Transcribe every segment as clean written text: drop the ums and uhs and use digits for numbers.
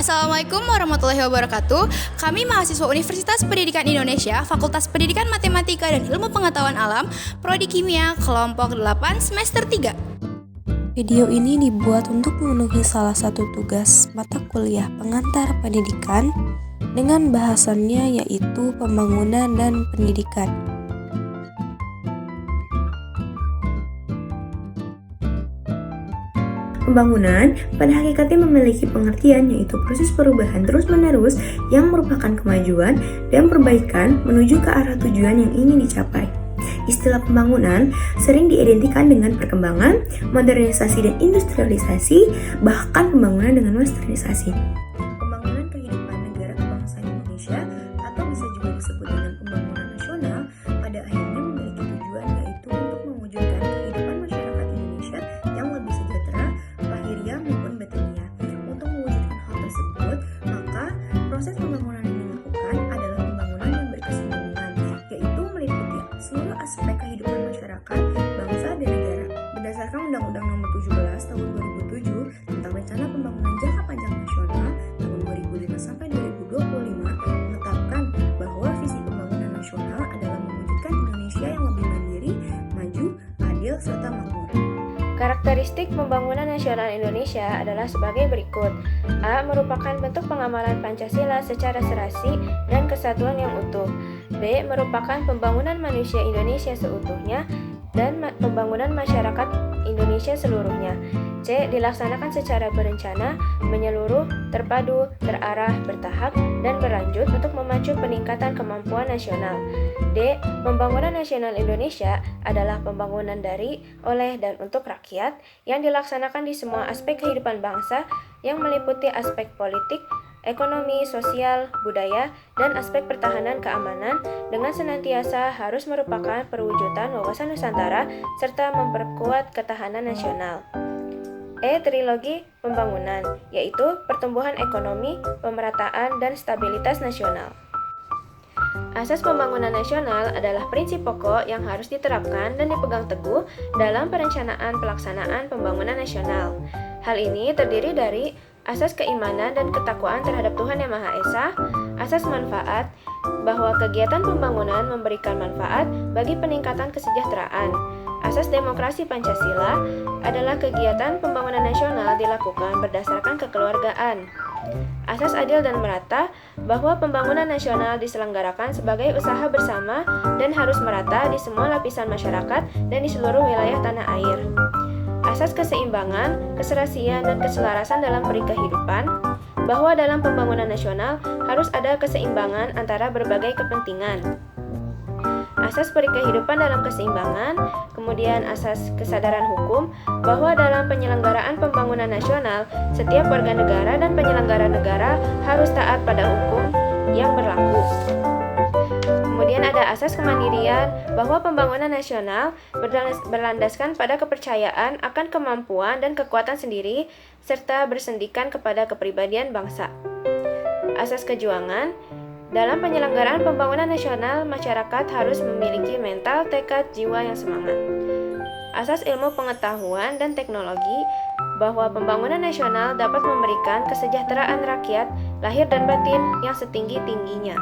Assalamualaikum warahmatullahi wabarakatuh. Kami mahasiswa Universitas Pendidikan Indonesia, Fakultas Pendidikan Matematika dan Ilmu Pengetahuan Alam, Prodi Kimia, kelompok 8, semester 3. Video ini dibuat untuk memenuhi salah satu tugas mata kuliah pengantar pendidikan dengan bahasannya yaitu pembangunan dan pendidikan. Pembangunan pada hakikatnya memiliki pengertian yaitu proses perubahan terus-menerus yang merupakan kemajuan dan perbaikan menuju ke arah tujuan yang ingin dicapai. Istilah pembangunan sering diidentikan dengan perkembangan, modernisasi dan industrialisasi, bahkan pembangunan dengan westernisasi. Pembangunan kehidupan negara kebangsaan Indonesia atau bisa juga disebut dengan pembangunan nasional pada akhirnya memiliki tujuan yaitu untuk mewujudkan kehidupan masyarakat Indonesia yang lebih sejahtera lahiriah maupun batiniah. Untuk mewujudkan hal tersebut, maka proses pembangunan yang dilakukan adalah pembangunan yang berkesinambungan, yaitu meliputi seluruh aspek kehidupan masyarakat, bangsa, dan negara. Berdasarkan Undang-Undang Nomor 17 Tahun 2007 tentang Rencana Pembangunan Jangka Panjang Nasional tahun 2005 sampai 2025 menetapkan bahwa visi pembangunan nasional adalah mewujudkan Indonesia yang lebih mandiri, maju, adil, serta makmur. Karakteristik pembangunan nasional Indonesia adalah sebagai berikut. A. Merupakan bentuk pengamalan Pancasila secara serasi dan kesatuan yang utuh. B. Merupakan pembangunan manusia Indonesia seutuhnya dan pembangunan masyarakat Indonesia seluruhnya. C. Dilaksanakan secara berencana, menyeluruh, terpadu, terarah, bertahap, dan berlanjut untuk memacu peningkatan kemampuan nasional. D. Pembangunan nasional Indonesia adalah pembangunan dari, oleh, dan untuk rakyat yang dilaksanakan di semua aspek kehidupan bangsa yang meliputi aspek politik, ekonomi, sosial, budaya, dan aspek pertahanan keamanan dengan senantiasa harus merupakan perwujudan wawasan Nusantara serta memperkuat ketahanan nasional. E. Trilogi pembangunan, yaitu pertumbuhan ekonomi, pemerataan, dan stabilitas nasional. Asas pembangunan nasional adalah prinsip pokok yang harus diterapkan dan dipegang teguh dalam perencanaan pelaksanaan pembangunan nasional. Hal ini terdiri dari asas keimanan dan ketakwaan terhadap Tuhan Yang Maha Esa, asas manfaat, bahwa kegiatan pembangunan memberikan manfaat bagi peningkatan kesejahteraan. Asas demokrasi Pancasila adalah kegiatan pembangunan nasional dilakukan berdasarkan kekeluargaan. Asas adil dan merata, bahwa pembangunan nasional diselenggarakan sebagai usaha bersama dan harus merata di semua lapisan masyarakat dan di seluruh wilayah tanah air. Asas keseimbangan, keserasian, dan keselarasan dalam perikehidupan, bahwa dalam pembangunan nasional harus ada keseimbangan antara berbagai kepentingan. Asas perikehidupan dalam keseimbangan, kemudian asas kesadaran hukum, bahwa dalam penyelenggaraan pembangunan nasional, setiap warga negara dan penyelenggara negara harus taat pada hukum yang berlaku. Kemudian ada asas kemandirian, bahwa pembangunan nasional berlandaskan pada kepercayaan akan kemampuan dan kekuatan sendiri, serta bersendikan kepada kepribadian bangsa. Asas kejuangan, dalam penyelenggaraan pembangunan nasional, masyarakat harus memiliki mental, tekad, jiwa yang semangat. Asas ilmu pengetahuan dan teknologi, bahwa pembangunan nasional dapat memberikan kesejahteraan rakyat, lahir dan batin yang setinggi-tingginya.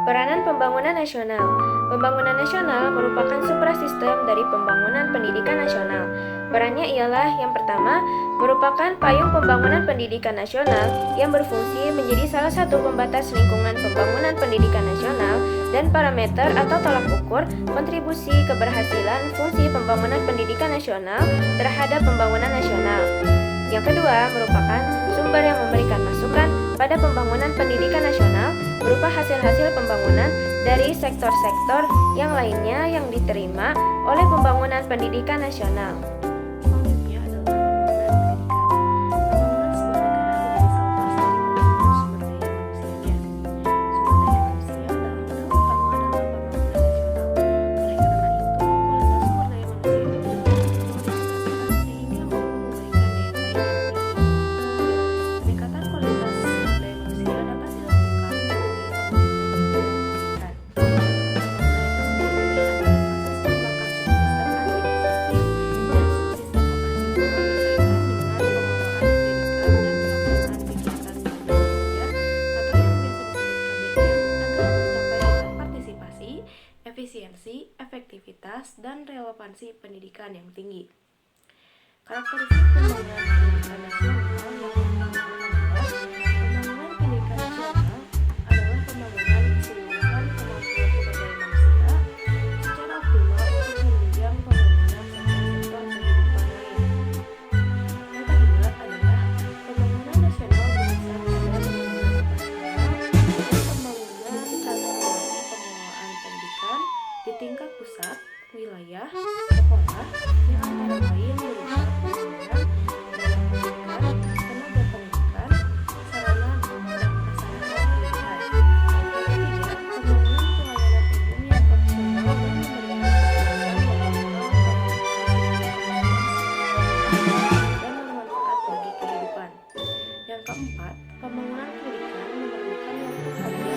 Peranan pembangunan nasional. Pembangunan nasional merupakan suprasistem dari pembangunan pendidikan nasional. Perannya ialah yang pertama, merupakan payung pembangunan pendidikan nasional yang berfungsi menjadi salah satu pembatas lingkungan pembangunan pendidikan nasional dan parameter atau tolak ukur kontribusi keberhasilan fungsi pembangunan pendidikan nasional terhadap pembangunan nasional. Yang kedua, merupakan sumber yang memberikan masukan pada pembangunan pendidikan nasional berupa hasil-hasil pembangunan dari sektor-sektor yang lainnya yang diterima oleh pembangunan pendidikan nasional. dan relevansi pendidikan yang tinggi. Karakteristik pembangunan pendidikan nasional yang pertama adalah pembangunan pendidikan nasional adalah pembangunan keseluruhan kemampuan sumber daya manusia secara optimal untuk menunjang pembangunan sektor-sektor kehidupan lain. Yang kedua adalah pembangunan nasional berdasar pada pembangunan operasional dan pembangunan transformasi pengelolaan pendidikan di tingkat pusat, wilayah, sekolah, yang antara lain berupa pembangunan dalam pendidikan, tenaga pendidikan, sarana dan prasarana pendidikan. Yang ketiga, pembangunan pelayanan umum yang profesional dan memberikan kepuasan dalam hal dan bermanfaat bagi kehidupan. Yang keempat, pembangunan pendidikan memerlukan waktu panjang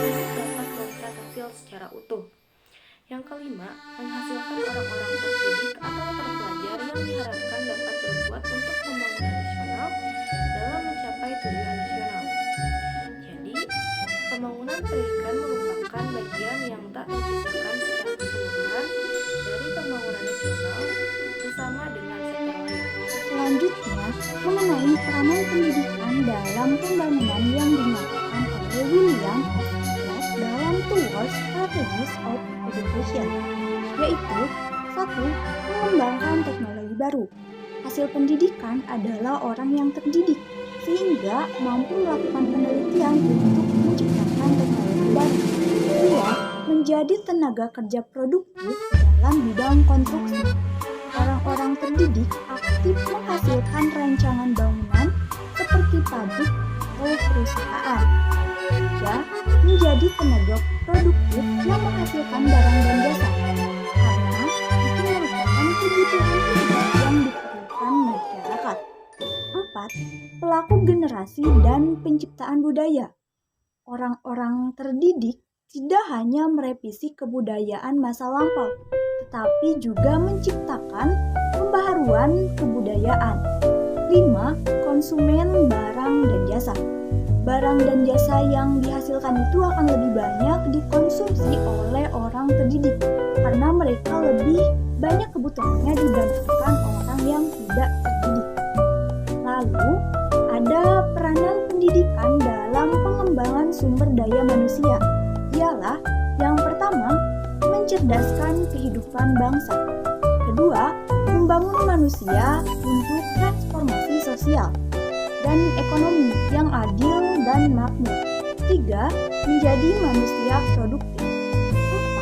untuk dapat melihat hasil secara utuh. Yang kelima, menghasilkan orang-orang terdidik atau terpelajar yang diharapkan dapat berbuat untuk pembangunan nasional dalam mencapai tujuan nasional. Jadi, pembangunan pendidikan merupakan bagian yang tak terpisahkan secara keseluruhan dari pembangunan nasional bersama dengan sektor lain. Selanjutnya, mengenai peranan pendidikan dalam pembangunan yang dinyatakan oleh William F. Black dalam Towards Strategies of Education, yaitu 1. Mengembangkan teknologi baru. Hasil pendidikan adalah orang yang terdidik, sehingga mampu melakukan penelitian untuk menciptakan teknologi baru. 2. Menjadi tenaga kerja produktif dalam bidang konstruksi. Orang-orang terdidik aktif menghasilkan rancangan bangunan seperti pabrik atau perusahaan. 3. Menjadi tenaga produktif yang menghasilkan barang dan jasa, karena itu merupakan kebutuhan hidup yang diperlukan masyarakat. 4. Pelaku generasi dan penciptaan budaya. Orang-orang terdidik tidak hanya merevisi kebudayaan masa lampau, tetapi juga menciptakan pembaharuan kebudayaan. 5. Konsumen barang dan jasa. Barang dan jasa yang dihasilkan itu akan lebih banyak dikonsumsi oleh orang terdidik karena mereka lebih banyak kebutuhannya dibandingkan orang yang tidak terdidik. Lalu, ada peranan pendidikan dalam pengembangan sumber daya manusia. Ialah yang pertama, mencerdaskan kehidupan bangsa. Kedua, membangun manusia untuk transformasi sosial dan ekonomi yang adil dan makmur. 3. Menjadi manusia produktif.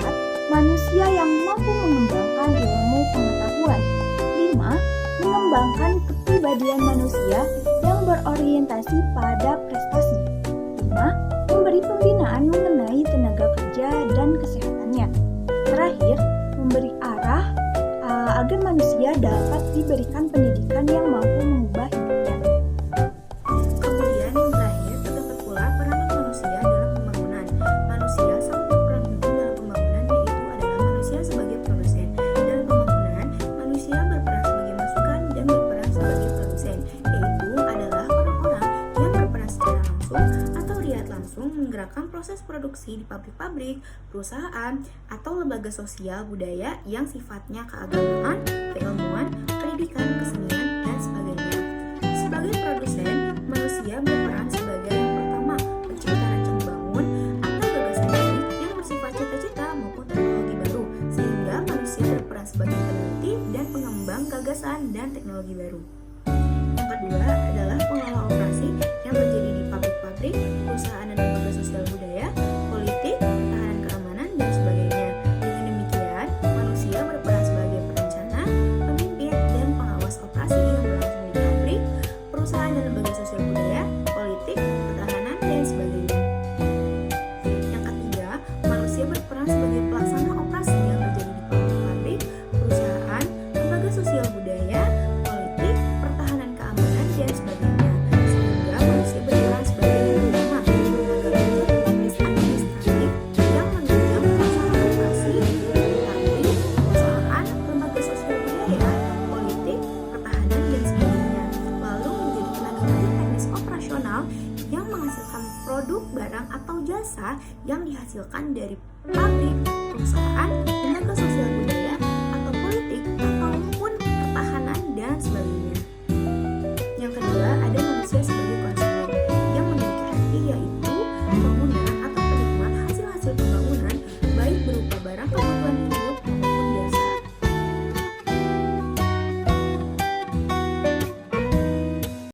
4. Manusia yang mampu mengembangkan ilmu pengetahuan. 5. Mengembangkan kepribadian manusia yang berorientasi pada prestasi. 5. Memberi pembinaan mengenai tenaga kerja dan kesehatannya. Terakhir, memberi arah agar manusia dapat diberikan pendidikan yang mampu mengubah hidupnya. Kemudian yang terakhir, terdapat pula peranan manusia dalam pembangunan. Manusia sangat berperan penting dalam pembangunan, yaitu adalah manusia sebagai produsen. Dalam pembangunan, manusia berperan sebagai masukan dan berperan sebagai produsen, yaitu adalah orang-orang yang berperan secara langsung atau lihat langsung menggerakkan proses produksi di pabrik-pabrik, perusahaan, atau lembaga sosial budaya yang sifatnya keagamaan, keilmuan, pendidikan, kesenian, dan sebagainya. Sebagai produsen, manusia berperan sebagai yang pertama, pencipta rancang bangun atau gagasan baik yang bersifat cita-cita maupun teknologi baru, sehingga manusia berperan sebagai peneliti dan pengembang gagasan dan teknologi baru. Yang kedua adalah pengelola operasi yang terjadi di pabrik-pabrik, perusahaan dan lembaga sosial budaya, politik, pertahanan keamanan, dan sebagainya. Dengan demikian, manusia berperan sebagai perencana, pemimpin, dan pengawas operasi yang berlangsung di pabrik, perusahaan dan lembaga sosial budaya, politik, pertahanan, dan sebagainya. Yang ketiga, manusia berperan sebagai pelaksana operasi yang terjadi di pabrik-pabrik, perusahaan, lembaga sosial budaya, politik, pertahanan keamanan, dan sebagainya. Sehingga manusia berperan sebagai yang kelima, lembaga kerja teknis administratif yang menunjang pelaksanaan operasi pabrik, perusahaan, lembaga sosial budaya, politik, pertahanan, dan sebagainya. Lalu menjadi tenaga kerja teknis operasional yang menghasilkan produk, barang, atau jasa yang dihasilkan dari pabrik, perusahaan, lembaga sosial budaya,